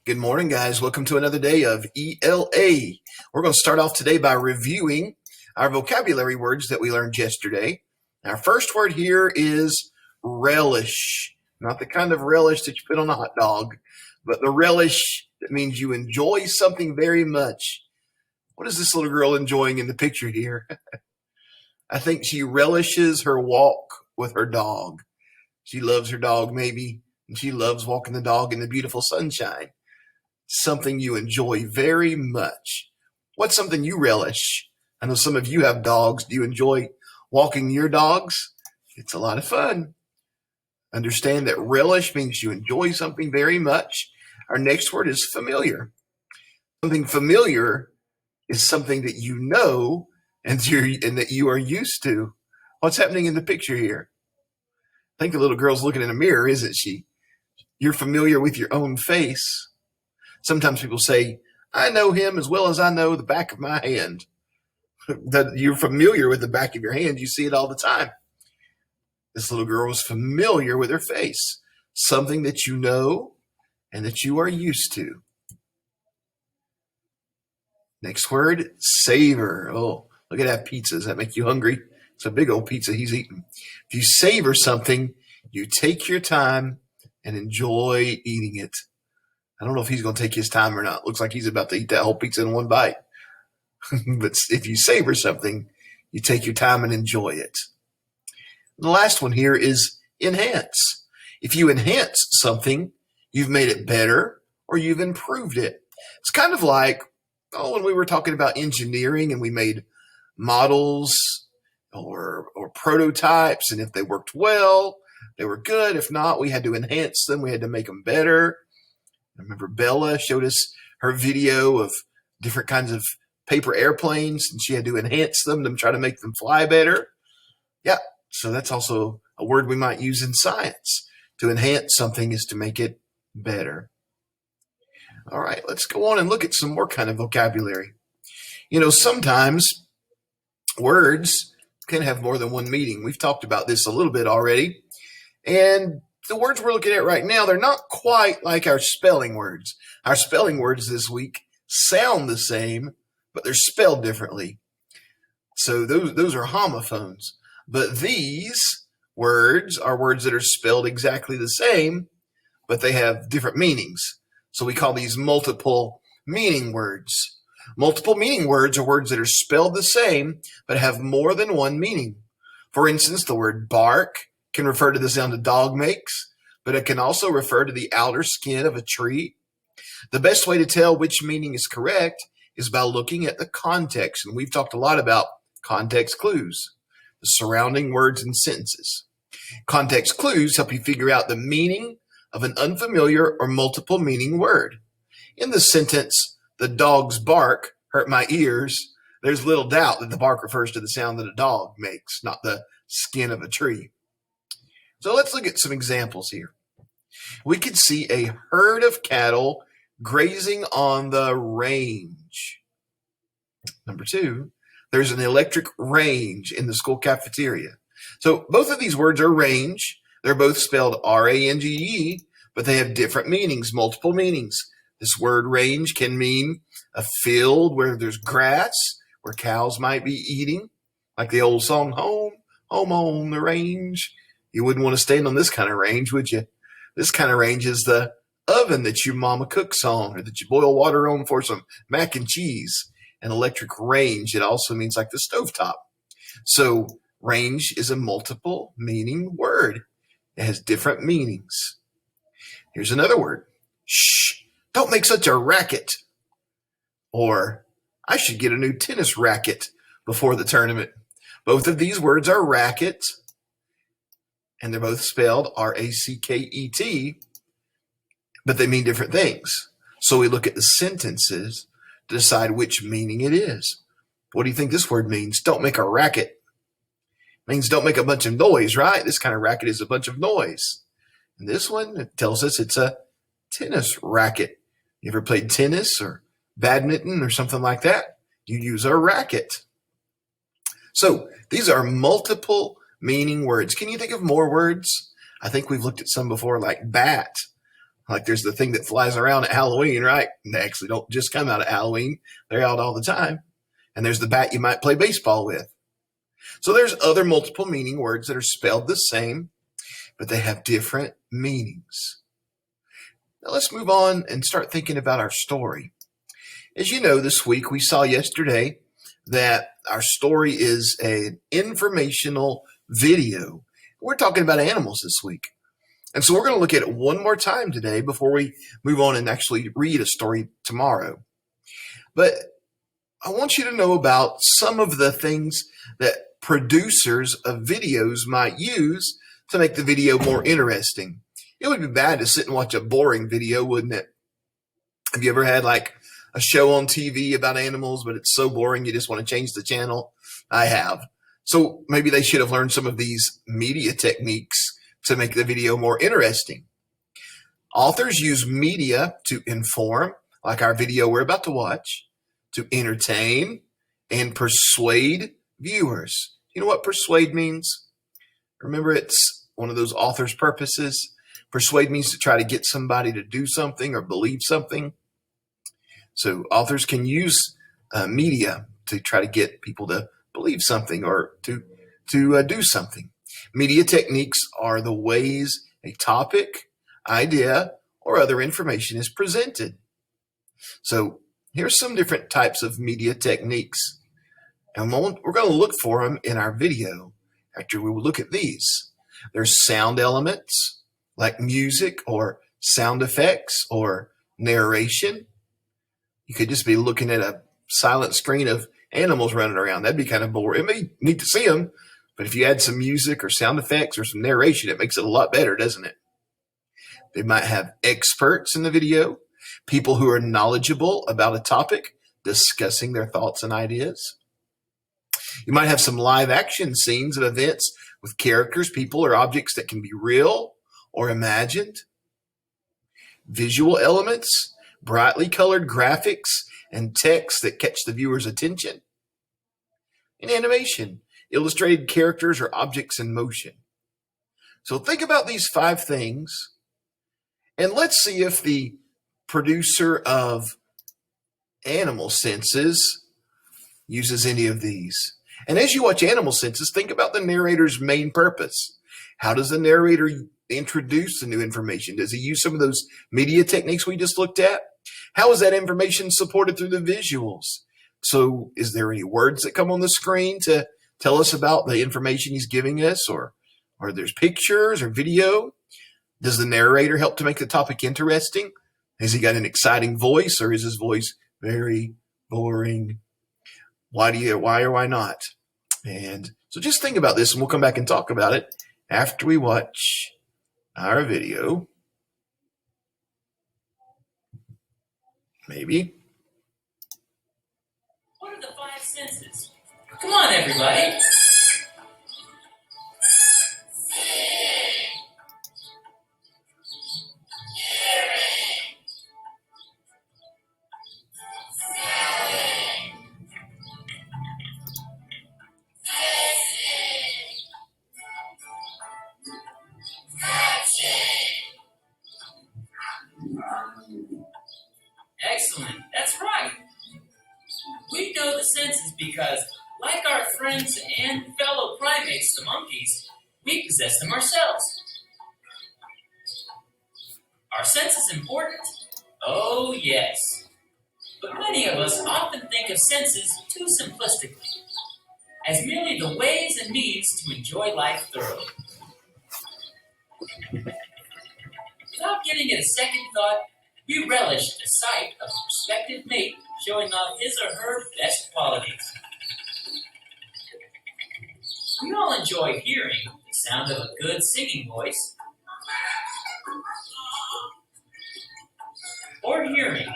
Good morning, guys. Welcome to another day of ELA. We're going to start off today by reviewing our vocabulary words that we learned yesterday. Our first word here is relish. Not the kind of relish that you put on a hot dog, but the relish that means you enjoy something very much. What is this little girl enjoying in the picture here? I think she relishes her walk with her dog. She loves her dog, maybe, and she loves walking the dog in the beautiful sunshine. Something you enjoy very much. What's something you relish? I know some of you have dogs. Do you enjoy walking your dogs? It's a lot of fun. Understand that relish means you enjoy something very much. Our next word is familiar. Something familiar is something that you know and that you are used to. What's happening in the picture here? I think the little girl's looking in a mirror, isn't she? You're familiar with your own face. Sometimes people say, I know him as well as I know the back of my hand. That you're familiar with the back of your hand. You see it all the time. This little girl was familiar with her face. Something that you know and that you are used to. Next word, savor. Oh, look at that pizza. Does that make you hungry? It's a big old pizza he's eating. If you savor something, you take your time and enjoy eating it. I don't know if he's going to take his time or not. Looks like he's about to eat that whole pizza in one bite. But if you savor something, you take your time and enjoy it. The last one here is enhance. If you enhance something, you've made it better or you've improved it. It's kind of like, when we were talking about engineering and we made models or prototypes, and if they worked well, they were good. If not, we had to enhance them. We had to make them better. I remember Bella showed us her video of different kinds of paper airplanes, and she had to enhance them to try to make them fly better. Yeah, so that's also a word we might use in science. To enhance something is to make it better. All right, let's go on and look at some more kind of vocabulary. Sometimes words can have more than one meaning. We've talked about this a little bit already. And the words we're looking at right now, they're not quite like our spelling words. Our spelling words this week sound the same, but they're spelled differently. So those are homophones. But these words are words that are spelled exactly the same, but they have different meanings. So we call these multiple meaning words. Multiple meaning words are words that are spelled the same, but have more than one meaning. For instance, the word bark can refer to the sound a dog makes, but it can also refer to the outer skin of a tree. The best way to tell which meaning is correct is by looking at the context, and we've talked a lot about context clues, the surrounding words and sentences. Context clues help you figure out the meaning of an unfamiliar or multiple meaning word. In the sentence, the dog's bark hurt my ears, there's little doubt that the bark refers to the sound that a dog makes, not the skin of a tree. So let's look at some examples here. We could see a herd of cattle grazing on the range. Number 2, there's an electric range in the school cafeteria. So both of these words are range. They're both spelled R-A-N-G-E, but they have different meanings, multiple meanings. This word range can mean a field where there's grass, where cows might be eating, like the old song, home on the range. You wouldn't want to stand on this kind of range, would you? This kind of range is the oven that your mama cooks on or that you boil water on for some mac and cheese. An electric range, it also means like the stovetop. So range is a multiple meaning word. It has different meanings. Here's another word. Shh, don't make such a racket. Or I should get a new tennis racket before the tournament. Both of these words are racket, and they're both spelled R-A-C-K-E-T, but they mean different things. So we look at the sentences to decide which meaning it is. What do you think this word means? Don't make a racket. It means don't make a bunch of noise, right? This kind of racket is a bunch of noise. And this one, it tells us it's a tennis racket. You ever played tennis or badminton or something like that? You use a racket. So these are multiple meaning words. Can you think of more words? I think we've looked at some before, like bat. Like there's the thing that flies around at Halloween, right? And they actually don't just come out at Halloween. They're out all the time. And there's the bat you might play baseball with. So there's other multiple meaning words that are spelled the same, but they have different meanings. Now let's move on and start thinking about our story. As you know, this week we saw yesterday that our story is an informational video. We're talking about animals this week. And so we're going to look at it one more time today before we move on and actually read a story tomorrow. But I want you to know about some of the things that producers of videos might use to make the video more interesting. It would be bad to sit and watch a boring video, wouldn't it? Have you ever had like a show on TV about animals, but it's so boring you just want to change the channel? I have. So maybe they should have learned some of these media techniques to make the video more interesting. Authors use media to inform, like our video we're about to watch, to entertain and persuade viewers. You know what persuade means? Remember, it's one of those author's purposes. Persuade means to try to get somebody to do something or believe something. So authors can use media to try to get people to believe something or to do something. Media techniques are the ways a topic, idea, or other information is presented. So here's some different types of media techniques. And we're going to look for them in our video after we look at these. There's sound elements like music or sound effects or narration. You could just be looking at a silent screen of animals running around. That'd be kind of boring. It may be neat to see them, but if you add some music or sound effects or some narration, it makes it a lot better, doesn't it? They might have experts in the video, people who are knowledgeable about a topic, discussing their thoughts and ideas. You might have some live action scenes of events with characters, people, or objects that can be real or imagined. Visual elements, brightly colored graphics, and text that catch the viewer's attention. And animation, illustrated characters or objects in motion. So think about these 5 things, and let's see if the producer of Animal Senses uses any of these. And as you watch Animal Senses, think about the narrator's main purpose. How does the narrator introduce the new information? Does he use some of those media techniques we just looked at? How is that information supported through the visuals? So is there any words that come on the screen to tell us about the information he's giving us, or there's pictures or video? Does the narrator help to make the topic interesting? Has he got an exciting voice, or is his voice very boring? Why or why not? And so just think about this, and we'll come back and talk about it after we watch our video. Maybe. What are the 5 senses? Come on, everybody. Excellent. That's right. We know the senses because, like our friends and fellow primates, the monkeys, we possess them ourselves. Are senses important? Oh, yes. But many of us often think of senses too simplistically, as merely the ways and means to enjoy life thoroughly. Without giving it a second thought, we relish the sight of a prospective mate showing off his or her best qualities. We all enjoy hearing the sound of a good singing voice, or hearing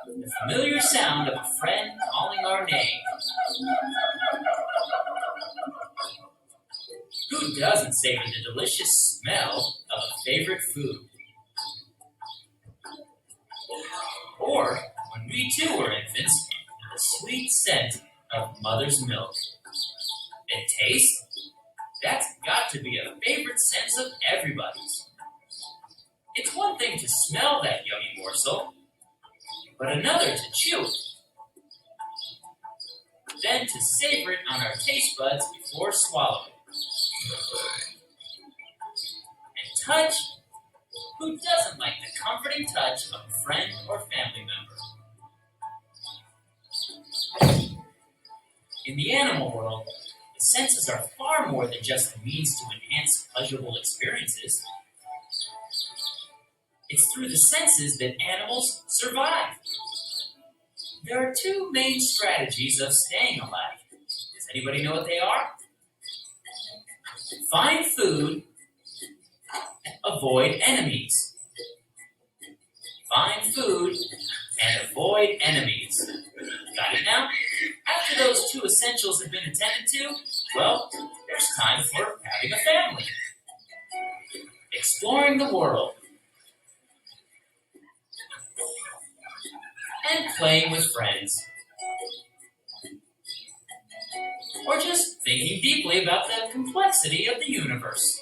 the familiar sound of a friend calling our name. Who doesn't savor the delicious smell of a favorite food? Or, when we too were infants, the sweet scent of mother's milk. And taste? That's got to be a favorite sense of everybody's. It's one thing to smell that yummy morsel, but another to chew it, then to savor it on our taste buds before swallowing. And touch? Who doesn't like the comforting touch of a friend or family member? In the animal world, the senses are far more than just a means to enhance pleasurable experiences. It's through the senses that animals survive. There are two main strategies of staying alive. Does anybody know what they are? Find food, avoid enemies. Find food and avoid enemies. Got it now? After those two essentials have been attended to, well, there's time for having a family. Exploring the world. And playing with friends. Or just thinking deeply about the complexity of the universe.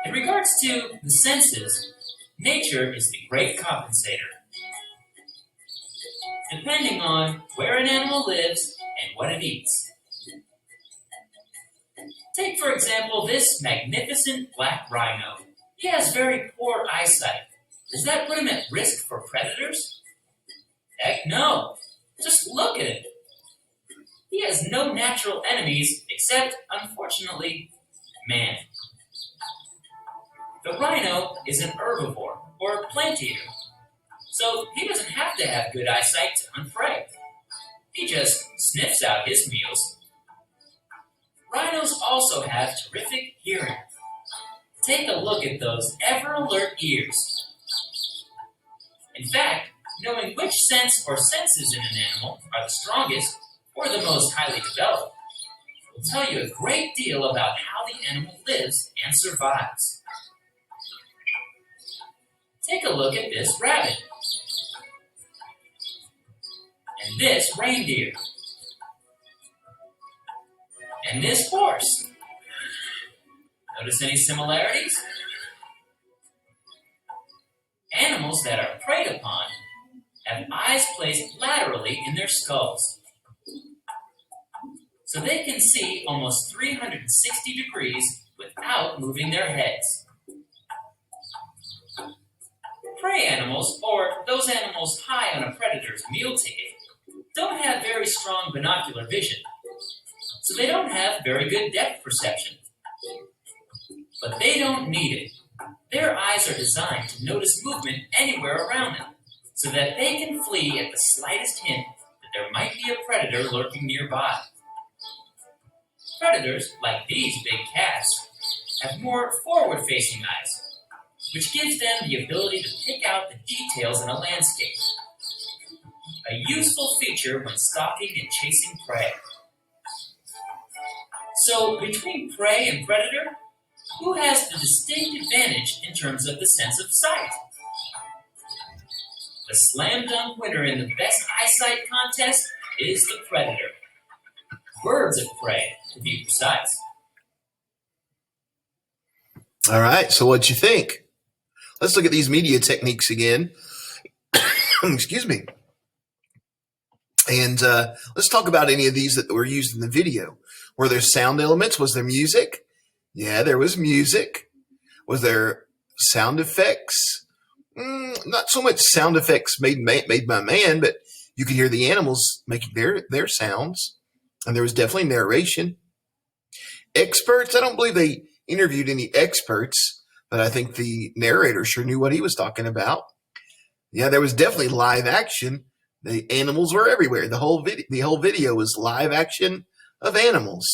In regards to the senses, nature is the great compensator. Depending on where an animal lives and what it eats. Take, for example, this magnificent black rhino. He has very poor eyesight. Does that put him at risk for predators? Heck no. Just look at him. He has no natural enemies except, unfortunately, man. The rhino is an herbivore, or plant eater, so he doesn't have to have good eyesight to hunt prey. He just sniffs out his meals. Rhinos also have terrific hearing. Take a look at those ever-alert ears. In fact, knowing which sense or senses in an animal are the strongest or the most highly developed will tell you a great deal about how the animal lives and survives. Take a look at this rabbit and this reindeer and this horse. Notice any similarities? Animals that are preyed upon have eyes placed laterally in their skulls, so they can see almost 360 degrees without moving their heads. Prey animals, or those animals high on a predator's meal ticket, don't have very strong binocular vision, so they don't have very good depth perception. But they don't need it. Their eyes are designed to notice movement anywhere around them, so that they can flee at the slightest hint that there might be a predator lurking nearby. Predators, like these big cats, have more forward-facing eyes, which gives them the ability to pick out the details in a landscape. A useful feature when stalking and chasing prey. So, between prey and predator, who has the distinct advantage in terms of the sense of sight? The slam dunk winner in the best eyesight contest is the predator. Birds of prey, to be precise. All right, so what'd you think? Let's look at these media techniques again. Excuse me. And let's talk about any of these that were used in the video. Were there sound elements? Was there music? Yeah, there was music. Was there sound effects? Not so much sound effects made by man, but you could hear the animals making their sounds. And there was definitely narration. Experts, I don't believe they interviewed any experts, but I think the narrator sure knew what he was talking about. Yeah, there was definitely live action. The animals were everywhere. The whole video was live action of animals.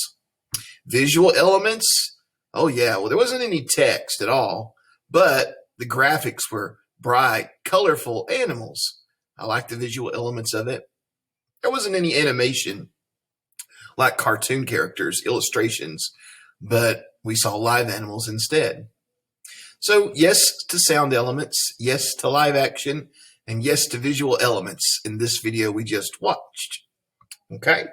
Visual elements. Oh yeah, well there wasn't any text at all, but the graphics were bright, colorful animals. I like the visual elements of it. There wasn't any animation like cartoon characters, illustrations, but we saw live animals instead. So yes to sound elements, yes to live action, and yes to visual elements in this video we just watched. Okay,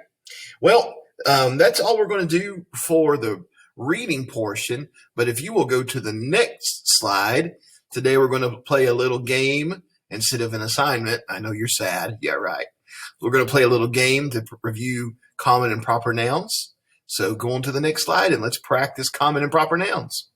well, that's all we're going to do for the reading portion. But if you will go to the next slide, Today we're going to play a little game instead of an assignment. I know you're sad. Yeah, right. We're going to play a little game to review common and proper nouns. So go on to the next slide and let's practice common and proper nouns.